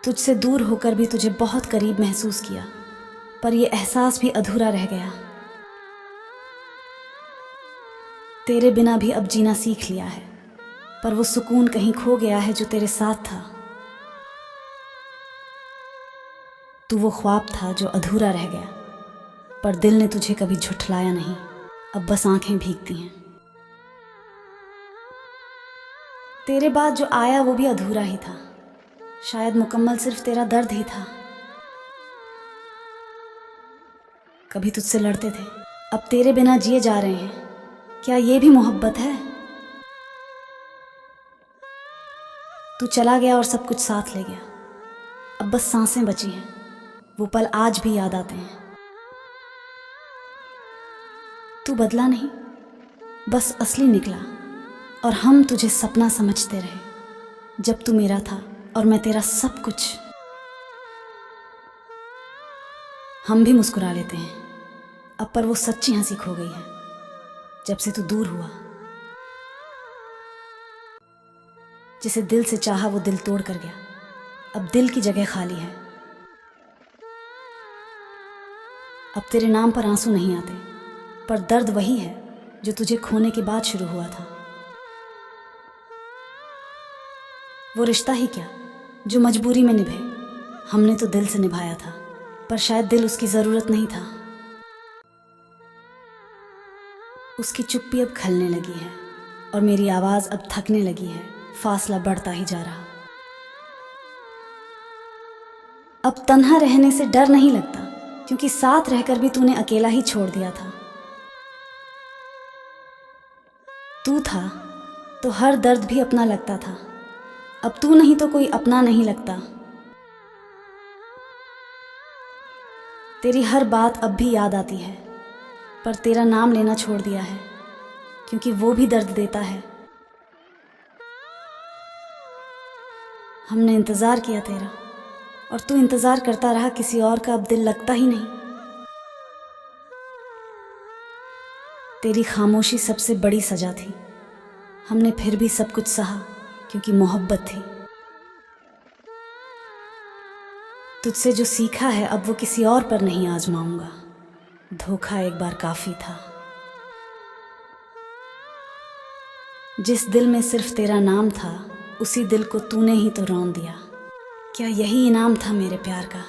तुझसे दूर होकर भी तुझे बहुत करीब महसूस किया, पर यह एहसास भी अधूरा रह गया। तेरे बिना भी अब जीना सीख लिया है, पर वो सुकून कहीं खो गया है जो तेरे साथ था। तू वो ख्वाब था जो अधूरा रह गया, पर दिल ने तुझे कभी झुठलाया नहीं। अब बस आंखें भीगती हैं। तेरे बाद जो आया वो भी अधूरा ही था, शायद मुकम्मल सिर्फ तेरा दर्द ही था। कभी तुझसे लड़ते थे, अब तेरे बिना जिए जा रहे हैं। क्या ये भी मोहब्बत है? तू चला गया और सब कुछ साथ ले गया। अब बस सांसें बची हैं, वो पल आज भी याद आते हैं। तू बदला नहीं, बस असली निकला, और हम तुझे सपना समझते रहे जब तू मेरा था और मैं तेरा सब कुछ। हम भी मुस्कुरा लेते हैं अब, पर वो सच्ची हंसी खो गई है जब से तू दूर हुआ। जिसे दिल से चाहा वो दिल तोड़ कर गया, अब दिल की जगह खाली है। अब तेरे नाम पर आंसू नहीं आते, पर दर्द वही है जो तुझे खोने के बाद शुरू हुआ था। वो रिश्ता ही क्या जो मजबूरी में निभे, हमने तो दिल से निभाया था, पर शायद दिल उसकी ज़रूरत नहीं था। उसकी चुप्पी अब खलने लगी है और मेरी आवाज़ अब थकने लगी है। फासला बढ़ता ही जा रहा। अब तन्हा रहने से डर नहीं लगता, क्योंकि साथ रहकर भी तूने अकेला ही छोड़ दिया था। तू था तो हर दर्द भी अपना लगता था, अब तू नहीं तो कोई अपना नहीं लगता। तेरी हर बात अब भी याद आती है, पर तेरा नाम लेना छोड़ दिया है, क्योंकि वो भी दर्द देता है। हमने इंतज़ार किया तेरा, और तू इंतज़ार करता रहा किसी और का। अब दिल लगता ही नहीं। तेरी खामोशी सबसे बड़ी सज़ा थी, हमने फिर भी सब कुछ सहा, क्योंकि मोहब्बत थी। तुझसे जो सीखा है अब वो किसी और पर नहीं आजमाऊंगा। धोखा एक बार काफ़ी था। जिस दिल में सिर्फ तेरा नाम था, उसी दिल को तूने ही तो रौंद दिया। क्या यही इनाम था मेरे प्यार का?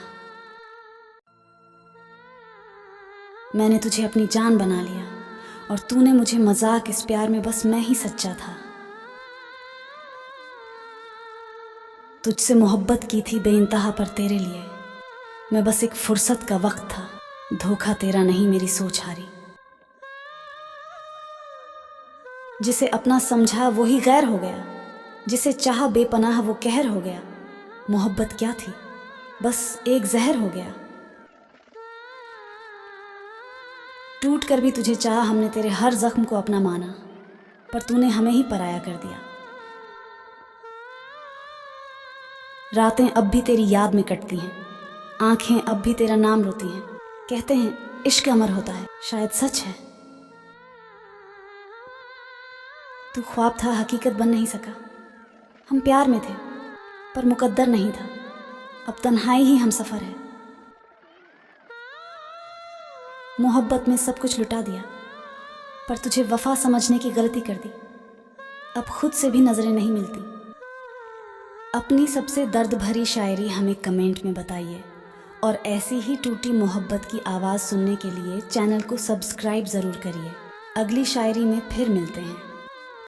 मैंने तुझे अपनी जान बना लिया, और तूने मुझे मजाक। इस प्यार में बस मैं ही सच्चा था। तुझसे मोहब्बत की थी बेइंतहा, पर तेरे लिए मैं बस एक फुर्सत का वक्त था। धोखा तेरा नहीं, मेरी सोच हारी। जिसे अपना समझा वो ही गैर हो गया, जिसे चाहा बेपनाह वो कहर हो गया। मोहब्बत क्या थी, बस एक जहर हो गया। टूट कर भी तुझे चाहा हमने, तेरे हर जख्म को अपना माना, पर तूने हमें ही पराया कर दिया। रातें अब भी तेरी याद में कटती हैं, आंखें अब भी तेरा नाम रोती हैं। कहते हैं इश्क अमर होता है, शायद सच है। तू ख्वाब था, हकीकत बन नहीं सका। हम प्यार में थे, पर मुकद्दर नहीं था। अब तन्हाई ही हम सफ़र है। मोहब्बत में सब कुछ लुटा दिया, पर तुझे वफा समझने की गलती कर दी। अब खुद से भी नज़रें नहीं मिलती। अपनी सबसे दर्द भरी शायरी हमें कमेंट में बताइए, और ऐसी ही टूटी मोहब्बत की आवाज़ सुनने के लिए चैनल को सब्सक्राइब ज़रूर करिए। अगली शायरी में फिर मिलते हैं।